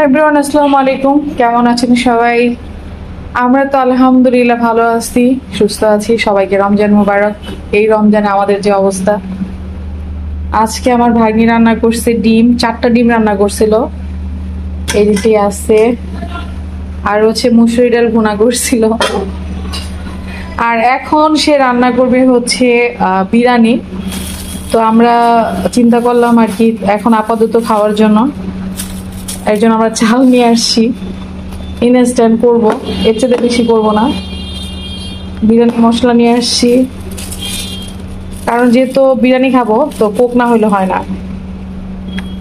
Everyone, আসসালামু আলাইকুম। কেমন আছেন সবাই? আমরা তো আলহামদুলিল্লাহ ভালো আছি, সুস্থ আছি। সবাইকে রমজান মুবারক। এই রমজানে আমাদের যে অবস্থা, আজকে আমার ভাগ্নি রান্না করছে ডিম, 4টা ডিম রান্না করছিল। এদিকে আছে আর হচ্ছে মুসুরি ডাল ভুনা করছিল। আর এখন সে রান্না করবে হচ্ছে বিরিয়ানি। তো আমরা চিন্তা করলাম আর কি, এখন আপাতত খাওয়ার জন্য একজন আমরা চাল নিয়ে আসছি, ইনস্ট্যান্ট করবো, এর চেয়ে বেশি করবো না। বিরিয়ানি মশলা নিয়ে আসছি, কারণ যেহেতু বিরিয়ানি খাবো তো কোক না হইলে হয় না।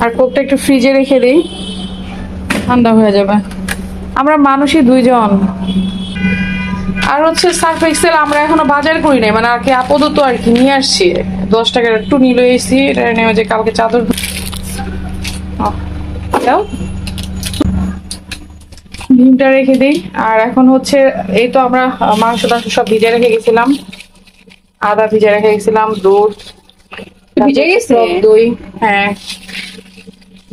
আর কোকটা একটু ফ্রিজে রেখে দিই, ঠান্ডা হয়ে যাবে। আমরা মানুষই 2 জন। আর হচ্ছে সার্ফ এক্সেল আমরা এখনো বাজার করি নাই, মানে আর কি আপাতত আর কি নিয়ে আসছি। 10 টাকার একটু নিয়ে এসেছি, এটা নেওয়া যে কালকে চাদর দাও, ডিমটা রেখে দিই। আর এখন হচ্ছে এই তো আমরা মাংস টাংস সব ভিজে রেখে গেছিলাম, আদা ভিজে রেখে গেছিলাম, দুধ ভিজে গেছে? দই, হ্যাঁ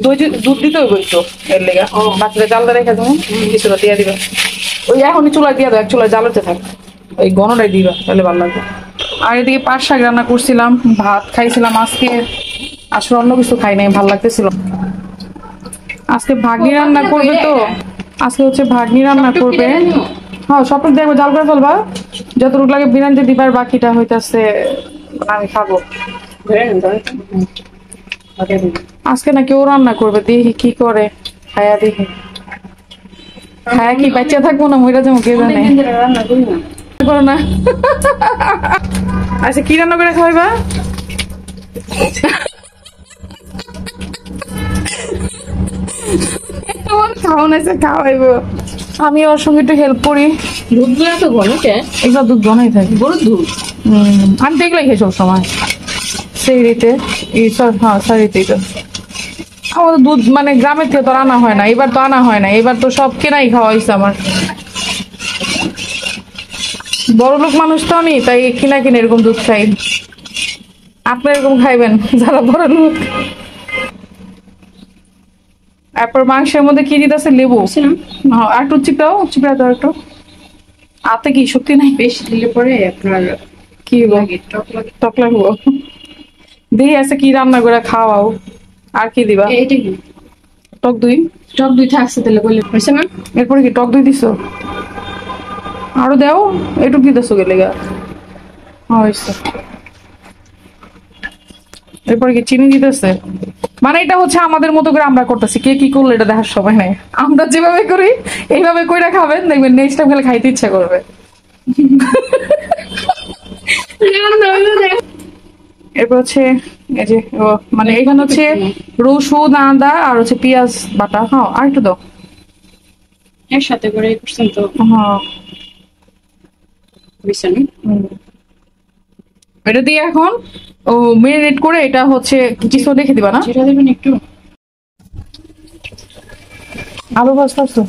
দুধ দিতে হইব একটু, এর লেগা বাচ্চাদের জালটা রেখে দেবো, কিছুটা দিয়ে দিবে। ওই এখনই চুলায় দিয়ে দাও, এক চুলায় জ্বালাতে থাক, ওই গণটাই দিবা, তাহলে ভালো লাগবে। আর এদিকে পাট শাক রান্না করছিলাম, ভাত খাইছিলাম আজকে। আসলে অন্য কিছু খাই নাই, ভালো লাগতেছিল। আজকে ভাগ্নি রান্না করবে তো, আজকে হচ্ছে ভাগ্নি রান্না করবে। হ্যাঁ, সবটুকু দেখবো, জাল করে ফেলবা, যতটুকু লাগে বিরিয়ানিতে দিবার, বাকিটা হইতাছে আমি খাবো। আজকে না কেউ রান্না করবে, দেখি কি করে, খায়া দেখি। খায়া কি বাচ্চা থাকবো না মইরা যাবো, কে জানে। করো না। আচ্ছা, কি রান্না করে খাওয়াইবা? খাওয়ান আছে, খাওয়াইবো। আমি ওর সঙ্গে একটু হেল্প করি। দুধ গুলা তো ঘনকে এগুলো দুধ ঘনই থাকে, গরুর দুধ। আমি দেখলাই খাই সব সময় সেইরিতে। হ্যাঁ, সারিতেই তো আমাদের দুধ, মানে গ্রামের থেকে তো আনা হয় না, এবার তো আনা হয় না, এবার তো সব কেনাই খাওয়া হয়েছে আমার। বড় লোক মানুষ তো আমি, তাই কিনা কিনে এরকম দুধ খাই। আপনি এরকম খাইবেন যারা বড় লোক। তারপর মাংসের মধ্যে কি দিতেছে, লেবু। হ্যাঁ, আর একটু চিপড়াও, চিপড়া দাও একটু। আতে কি শক্তি নাই? বেশি দিলে পরে আপনার কি লাগে, টক লাগে। টক লাগবো। দেখি আছে কি রান্না করে খাওয়াও। আর কি দিবা? এইটা কি টক দই? টক দুই থাকছে তাহলে বললে হয়েছে না? এরপরে কি টক দই দিছো? আরো দেও, এটুক দিতেছো গেলে গা। হয়েছে। এরপরে কি চিনি দিতেছে? মানে এটা হচ্ছে আমাদের মতো করে আমরা করতেছি, কে কি করলো এটা দেখার সময় নেই। আমরা যেভাবে করি এইভাবে কইরা খাবেন, দেখবেন নেক্সট টাইম খেলে খাইতে ইচ্ছা করবে। এরপর হচ্ছে এই যে মানে এখানে হচ্ছে রসুন, আদা আর হচ্ছে পেঁয়াজ বাটা। হ্যাঁ, আর একটু দাও। একসাথে করে করছেন তো হ্যাঁ, বুঝছেন? এটা দিয়ে এখন ও মেরিনেট করে, এটা হচ্ছে কিছু রেখে দিবা না? যেটা দেবেন একটু। আলু ভাজতে আসতো,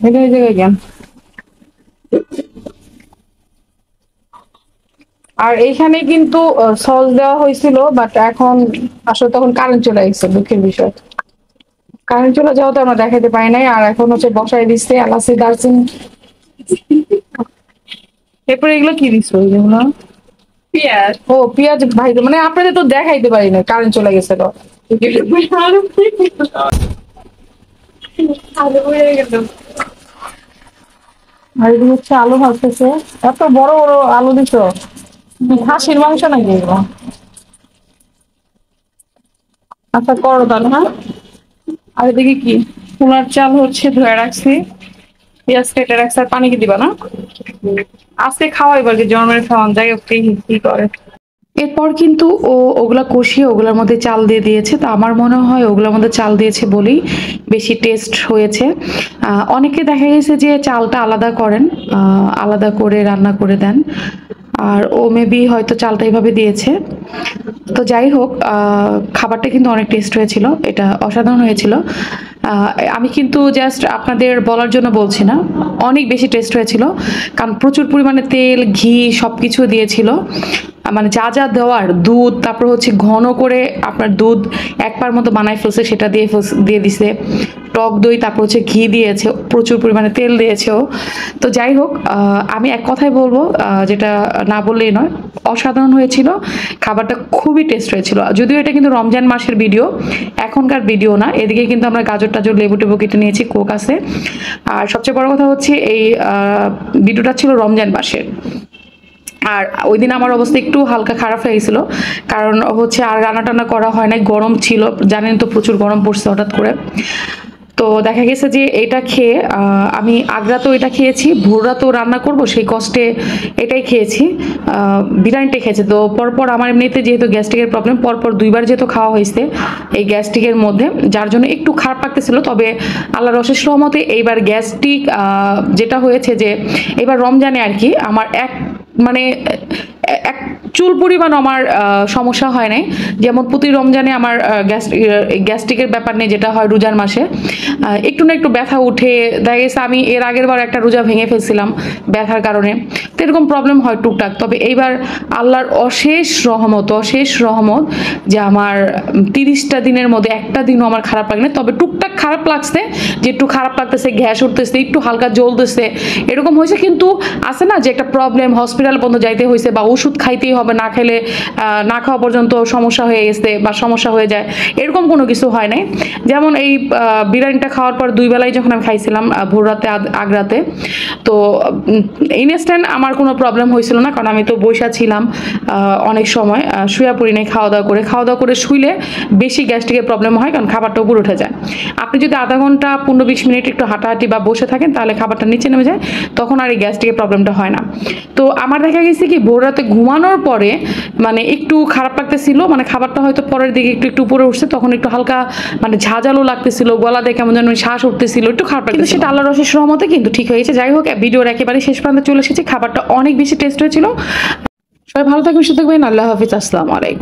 এটা এই জায়গায় জ্ঞান। আর এইখানে কিন্তু সস দেওয়া হয়েছিল, বাট এখন আসলে তখন কারেন্ট চলে গেছে, দুঃখের বিষয়। কারেন্ট চলে যাওয়া তো আমরা দেখাতে পাই নাই। আর এখন হচ্ছে বসাই দিচ্ছে এলাচি, দারচিনি। এরপরে এগুলো কি দিচ্ছ যেগুলো? পেঁয়াজ। ও, পেঁয়াজ ভাই, মানে আপনাদের তো দেখাইতে পারি না, কারেন্ট চলে গেছে তো। আর এগুলো হচ্ছে আলু ভাজতেছে। এত বড় বড় আলু দিছো, খাসির মাংস নাকি এগুলো? আচ্ছা, করো তাহলে। হ্যাঁ, আর এদিকে কি ছোলার চাল হচ্ছে ধুয়ে রাখছি, পেঁয়াজ কেটে রাখছি। আর পানি কি দিবা না? আজকে খাওয়াইবার কি জন্মের খাওয়ান, যাই হোক কি করে। এরপর কিন্তু ও ওগুলা কষিয়ে ওগুলোর মধ্যে চাল দিয়ে দিয়েছে। তো আমার মনে হয় ওগুলোর মধ্যে চাল দিয়েছে বলেই বেশি টেস্ট হয়েছে। অনেকে দেখা গেছে যে চালটা আলাদা করেন, আলাদা করে রান্না করে দেন। আর ও মেবি হয়তো চালটা এইভাবে দিয়েছে। তো যাই হোক, খাবারটা কিন্তু অনেক টেস্ট হয়েছিল, এটা অসাধারণ হয়েছিল। আমি কিন্তু জাস্ট আপনাদের বলার জন্য বলছি না, অনেক বেশি টেস্ট হয়েছিল, কারণ প্রচুর পরিমাণে তেল, ঘি সবকিছু দিয়েছিল। মানে যা যা দেওয়ার, দুধ, তারপর হচ্ছে ঘন করে আপনার দুধ এক পার মতো বানাই ফেলছে, সেটা দিয়ে দিছে। টক দই, তারপর হচ্ছে ঘি দিয়েছে, প্রচুর পরিমাণে তেল দিয়েছেও। তো যাই হোক, আমি এক কথাই বলবো, যেটা না বললেই নয়, অসাধারণ হয়েছিল। খাবারটা খুবই টেস্ট হয়েছিল। যদিও এটা কিন্তু রমজান মাসের ভিডিও, এখনকার ভিডিও না। এদিকে কিন্তু আমরা গাজর টাজর লেবু টেবু কেটে নিয়েছি, কোক আছে। আর সবচেয়ে বড় কথা হচ্ছে এই ভিডিওটা ছিল রমজান মাসের। আর ওই দিন আমার অবস্থা একটু হালকা খারাপ হয়ে গেছিল, কারণ হচ্ছে আর রান্না টান্না করা হয় নাই, গরম ছিল, জানেন তো প্রচুর গরম পড়ছে হঠাৎ করে। তো দেখা গেছে যে এটা খেয়ে আমি আগ্রাতেও এটা খেয়েছি, ভোররাতেও রান্না করব সেই কষ্টে এটাই খেয়েছি, বিরিয়ানিটা খেয়েছি। তো পরপর আমার এমনিতে যেহেতু গ্যাস্ট্রিকের প্রবলেম, পরপর দুইবার যেহেতু খাওয়া হয়েছে এই গ্যাস্ট্রিকের মধ্যে, যার জন্য একটু খারাপ লাগতেছিল। তবে আল্লাহর অশেষ রহমতে এইবার গ্যাস্ট্রিক যেটা হয়েছে যে এবার রমজানে আর কি আমার মানে এক চুল পরিমাণ আমার সমস্যা হয় নাই। যেমন প্রতি রমজানে আমার গ্যাস্ট্রিকের ব্যাপার নেই, যেটা হয় রোজার মাসে একটু না একটু ব্যথা উঠে। দেখা গেছে আমি এর আগের বার একটা রোজা ভেঙে ফেলছিলাম ব্যথার কারণে, তো এরকম প্রবলেম হয় টুকটাক। তবে এইবার আল্লাহর অশেষ রহমত যে আমার 30টা দিনের মধ্যে একটা দিনও আমার খারাপ লাগে না। তবে টুকটাক খারাপ লাগছে, যে একটু খারাপ লাগতেছে, গ্যাস উঠতেছে, একটু হালকা জ্বলতেছে, এরকম হয়েছে। কিন্তু আছে না যে একটা প্রবলেম, হসপিটাল পর্যন্ত যাইতে হয়েছে বা ওষুধ খাইতেই হবে, না খেলে না খাওয়া পর্যন্ত সমস্যা হয়ে গেছে বা সমস্যা হয়ে যায়, এরকম কোনো কিছু হয় নাই। যেমন এই বিরিয়ানিটা খাওয়ার পর 2 বেলায় যখন আমি খাইছিলাম, ভোর রাতে আগ্রাতে, তো ইনস্ট্যান্ট আমার কোনো প্রবলেম হয়েছিল না, কারণ আমি তো বসা ছিলাম অনেক সময়, শুয়ে পড়ি নাই। খাওয়া দাওয়া করে শুইলে বেশি গ্যাস্ট্রিকের প্রবলেম হয়, কারণ খাবারটা উপরে উঠে যায়। আপনি যদি আধা ঘন্টা 15-20 মিনিট একটু হাঁটাহাঁটি বা বসে থাকেন, তাহলে খাবারটা নিচে নেমে যায়, তখন আর এই গ্যাস্ট্রিকের প্রবলেমটা হয় না। তো আমার দেখা গেছে কি ভোর রাতে ঘুমানোর পরে মানে একটু খারাপ লাগতেছিল, মানে খাবারটা হয়তো পরের দিকে একটু উপরে উঠছে, তখন একটু হালকা মানে ঝাঁঝালো লাগতেছিল, গলা দিয়ে কেমন যেন শ্বাস উঠতেছিল, একটু খারাপ লাগতেছিল। সেটা আল্লাহর অশেষ রহমতে কিন্তু ঠিক হয়ে গেছে। যাই হোক, ভিডিওর একেবারে শেষ পর্যন্ত চলে এসেছি। খাবারটা অনেক বেশি টেস্ট হয়েছিল। সবাই ভালো থাকবেন, সুস্থ থাকবেন। আল্লাহ হাফিজ, আসসালামু আলাইকুম।